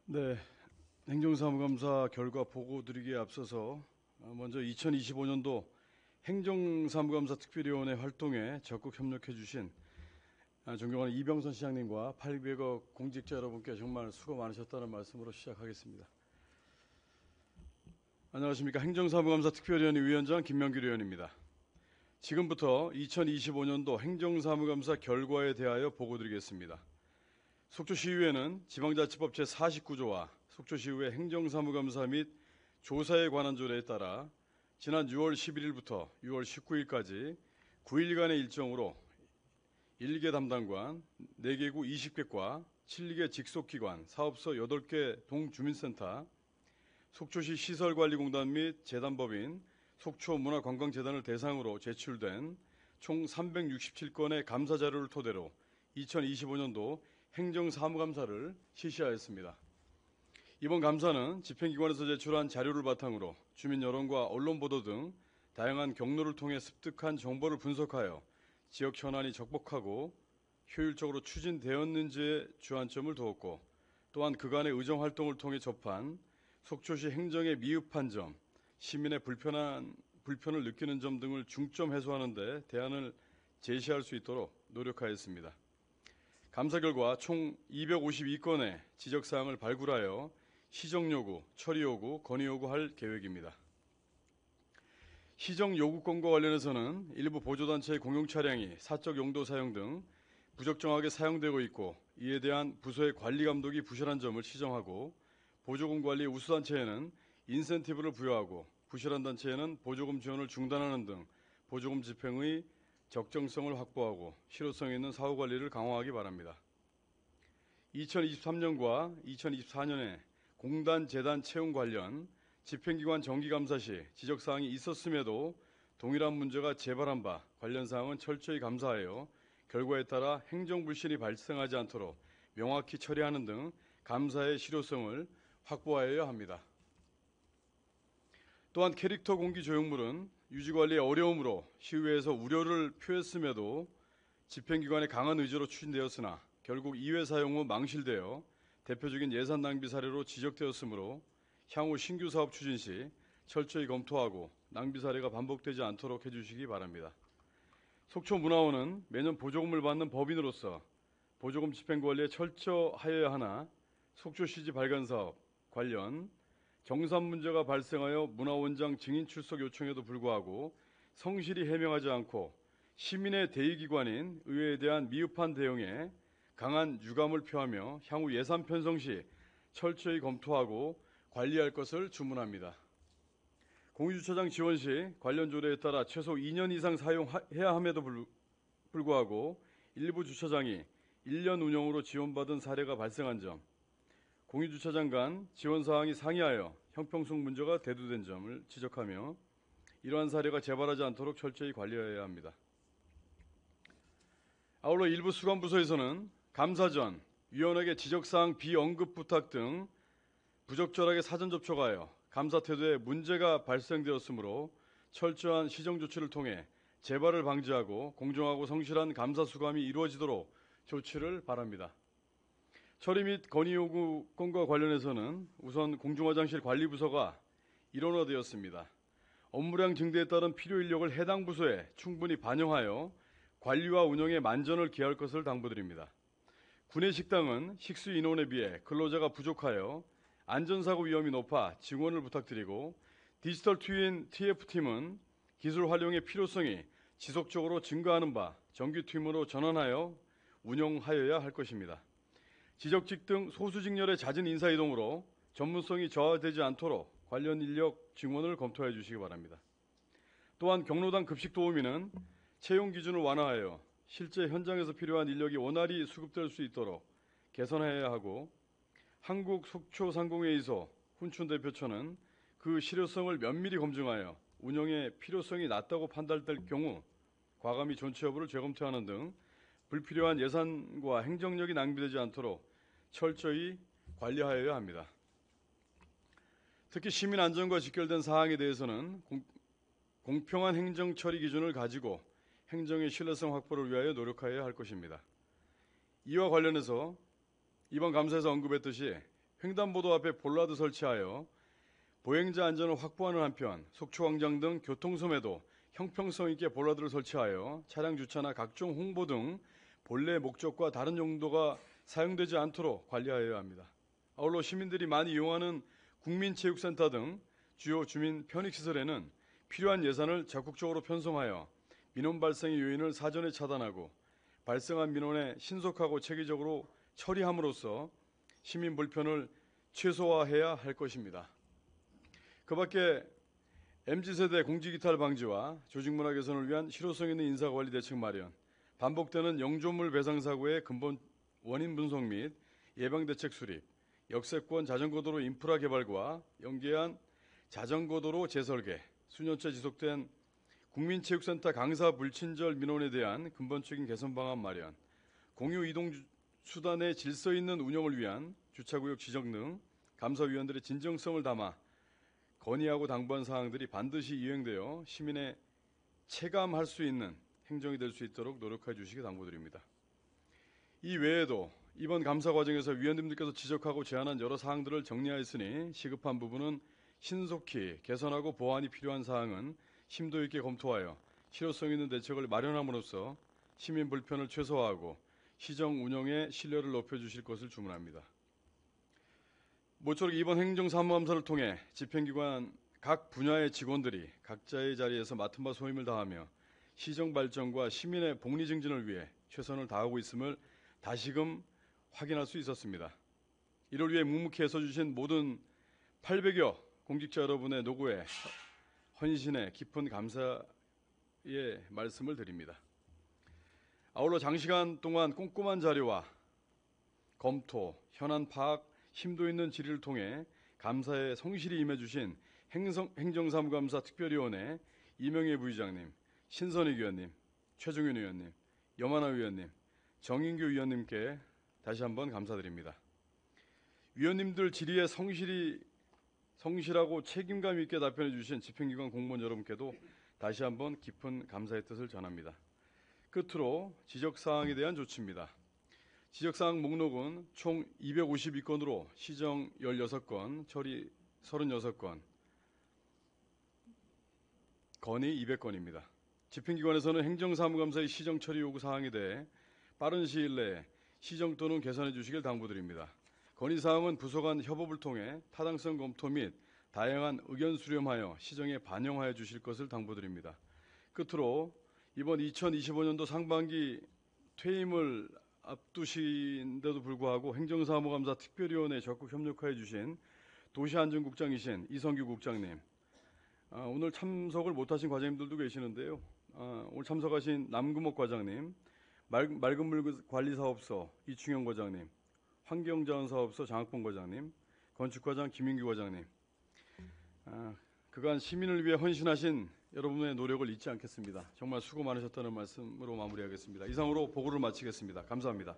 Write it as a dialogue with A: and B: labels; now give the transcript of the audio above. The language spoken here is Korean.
A: 네, 행정사무감사 결과 보고 드리기에 앞서서 먼저 2025년도 행정사무감사 특별위원회 활동에 적극 협력해 주신 존경하는 이병선 시장님과 800억 공직자 여러분께 정말 수고 많으셨다는 말씀으로 시작하겠습니다. 안녕하십니까. 행정사무감사 특별위원회 위원장 김명길 의원입니다. 지금부터 2025년도 행정사무감사 결과에 대하여 보고 드리겠습니다. 속초시의회는 지방자치법 제49조와 속초시의회 행정사무감사 및 조사에 관한 조례에 따라 지난 6월 11일부터 6월 19일까지 9일간의 일정으로 1개 담당관, 4개구 20개과 7개 직속기관, 사업소 8개 동주민센터, 속초시 시설관리공단 및 재단법인 속초문화관광재단을 대상으로 제출된 총 367건의 감사자료를 토대로 2025년도 행정사무감사를 실시하였습니다. 이번 감사는 집행기관에서 제출한 자료를 바탕으로 주민 여론과 언론 보도 등 다양한 경로를 통해 습득한 정보를 분석하여 지역 현안이 적법하고 효율적으로 추진되었는지에 주안점을 두었고, 또한 그간의 의정활동을 통해 접한 속초시 행정의 미흡한 점, 시민의 불편을 느끼는 점 등을 중점 해소하는 데 대안을 제시할 수 있도록 노력하였습니다. 감사 결과 총 252건의 지적사항을 발굴하여 시정요구, 처리요구, 건의요구할 계획입니다. 시정요구건과 관련해서는 일부 보조단체의 공용차량이 사적 용도 사용 등 부적정하게 사용되고 있고, 이에 대한 부서의 관리감독이 부실한 점을 시정하고, 보조금 관리 우수단체에는 인센티브를 부여하고 부실한 단체에는 보조금 지원을 중단하는 등 보조금 집행의 적정성을 확보하고 실효성 있는 사후관리를 강화하기 바랍니다. 2023년과 2024년에 공단, 재단 채용 관련 집행기관 정기감사 시 지적사항이 있었음에도 동일한 문제가 재발한 바 관련 사항은 철저히 감사하여 결과에 따라 행정불신이 발생하지 않도록 명확히 처리하는 등 감사의 실효성을 확보하여야 합니다. 또한 캐릭터 공기 조형물은 유지관리의 어려움으로 시의회에서 우려를 표했음에도 집행기관의 강한 의지로 추진되었으나 결국 2회 사용 후 망실되어 대표적인 예산 낭비 사례로 지적되었으므로 향후 신규 사업 추진 시 철저히 검토하고 낭비 사례가 반복되지 않도록 해주시기 바랍니다. 속초문화원은 매년 보조금을 받는 법인으로서 보조금 집행관리에 철저하여야 하나 속초시지 발간사업 관련 정산 문제가 발생하여 문화원장 증인 출석 요청에도 불구하고 성실히 해명하지 않고 시민의 대의기관인 의회에 대한 미흡한 대응에 강한 유감을 표하며 향후 예산 편성 시 철저히 검토하고 관리할 것을 주문합니다. 공유주차장 지원 시 관련 조례에 따라 최소 2년 이상 사용해야 함에도 불구하고 일부 주차장이 1년 운영으로 지원받은 사례가 발생한 점, 공유주차장 간 지원사항이 상이하여 형평성 문제가 대두된 점을 지적하며 이러한 사례가 재발하지 않도록 철저히 관리해야 합니다. 아울러 일부 수관부서에서는 감사 전 위원에게 지적사항 비언급 부탁 등 부적절하게 사전 접촉하여 감사 태도에 문제가 발생되었으므로 철저한 시정 조치를 통해 재발을 방지하고 공정하고 성실한 감사 수감이 이루어지도록 조치를 바랍니다. 처리 및 건의 요구 건과 관련해서는 우선 공중화장실 관리부서가 일원화되었습니다. 업무량 증대에 따른 필요 인력을 해당 부서에 충분히 반영하여 관리와 운영에 만전을 기할 것을 당부드립니다. 구내식당은 식수 인원에 비해 근로자가 부족하여 안전사고 위험이 높아 증원을 부탁드리고, 디지털 트윈 TF팀은 기술 활용의 필요성이 지속적으로 증가하는 바 정규팀으로 전환하여 운영하여야 할 것입니다. 지적직 등 소수직렬의 잦은 인사이동으로 전문성이 저하되지 않도록 관련 인력 증원을 검토해 주시기 바랍니다. 또한 경로당 급식도우미는 채용 기준을 완화하여 실제 현장에서 필요한 인력이 원활히 수급될 수 있도록 개선해야 하고, 한국속초상공회의소 훈춘 대표처는 그 실효성을 면밀히 검증하여 운영의 필요성이 낮다고 판단될 경우 과감히 존치 여부를 재검토하는 등 불필요한 예산과 행정력이 낭비되지 않도록 철저히 관리하여야 합니다. 특히 시민 안전과 직결된 사항에 대해서는 공평한 행정 처리 기준을 가지고 행정의 신뢰성 확보를 위하여 노력하여야 할 것입니다. 이와 관련해서 이번 감사에서 언급했듯이 횡단보도 앞에 볼라드 설치하여 보행자 안전을 확보하는 한편 속초광장 등 교통섬에도 형평성 있게 볼라드를 설치하여 차량 주차나 각종 홍보 등 본래 목적과 다른 용도가 사용되지 않도록 관리하여야 합니다. 아울러 시민들이 많이 이용하는 국민체육센터 등 주요 주민 편익시설에는 필요한 예산을 적극적으로 편성하여 민원 발생의 요인을 사전에 차단하고 발생한 민원에 신속하고 체계적으로 처리함으로써 시민 불편을 최소화해야 할 것입니다. 그 밖에 MZ세대 공직이탈 방지와 조직문화 개선을 위한 실효성 있는 인사관리 대책 마련, 반복되는 영조물 배상 사고의 근본 원인 분석 및 예방대책 수립, 역세권 자전거도로 인프라 개발과 연계한 자전거도로 재설계, 수년째 지속된 국민체육센터 강사 불친절 민원에 대한 근본적인 개선 방안 마련, 공유 이동 수단의 질서 있는 운영을 위한 주차구역 지정 등 감사위원들의 진정성을 담아 건의하고 당부한 사항들이 반드시 이행되어 시민의 체감할 수 있는 행정이 될 수 있도록 노력해 주시기 당부드립니다. 이 외에도 이번 감사 과정에서 위원님들께서 지적하고 제안한 여러 사항들을 정리하였으니 시급한 부분은 신속히 개선하고 보완이 필요한 사항은 심도 있게 검토하여 실효성 있는 대책을 마련함으로써 시민 불편을 최소화하고 시정 운영의 신뢰를 높여주실 것을 주문합니다. 모쪼록 이번 행정사무감사를 통해 집행기관 각 분야의 직원들이 각자의 자리에서 맡은 바 소임을 다하며 시정 발전과 시민의 복리 증진을 위해 최선을 다하고 있음을 다시금 확인할 수 있었습니다. 이를 위해 묵묵히 애써주신 모든 800여 공직자 여러분의 노고에 헌신에 깊은 감사의 말씀을 드립니다. 아울러 장시간 동안 꼼꼼한 자료와 검토, 현안 파악, 심도 있는 질의를 통해 감사에 성실히 임해주신 행정사무감사 특별위원회 이명예 부의장님, 신선익 위원님, 최종윤 의원님, 염하나 위원님, 정인규 위원님께 다시 한번 감사드립니다. 위원님들 질의에 성실하고 책임감 있게 답변해 주신 집행기관 공무원 여러분께도 다시 한번 깊은 감사의 뜻을 전합니다. 끝으로 지적사항에 대한 조치입니다. 지적사항 목록은 총 252건으로 시정 16건, 처리 36건, 건의 200건입니다. 집행기관에서는 행정사무감사의 시정 처리 요구 사항에 대해 빠른 시일 내에 시정 또는 개선해 주시길 당부드립니다. 건의사항은 부서 간 협업을 통해 타당성 검토 및 다양한 의견 수렴하여 시정에 반영하여 주실 것을 당부드립니다. 끝으로 이번 2025년도 상반기 퇴임을 앞두신데도 불구하고 행정사무감사 특별위원회에 적극 협력하여 주신 도시안전국장이신 이성규 국장님, 오늘 참석을 못하신 과장님들도 계시는데요. 오늘 참석하신 남금옥 과장님, 맑은물관리사업소 이충영 과장님, 환경자원사업소 장학봉 과장님, 건축과장 김인규 과장님, 그간 시민을 위해 헌신하신 여러분의 노력을 잊지 않겠습니다. 정말 수고 많으셨다는 말씀으로 마무리하겠습니다. 이상으로 보고를 마치겠습니다. 감사합니다.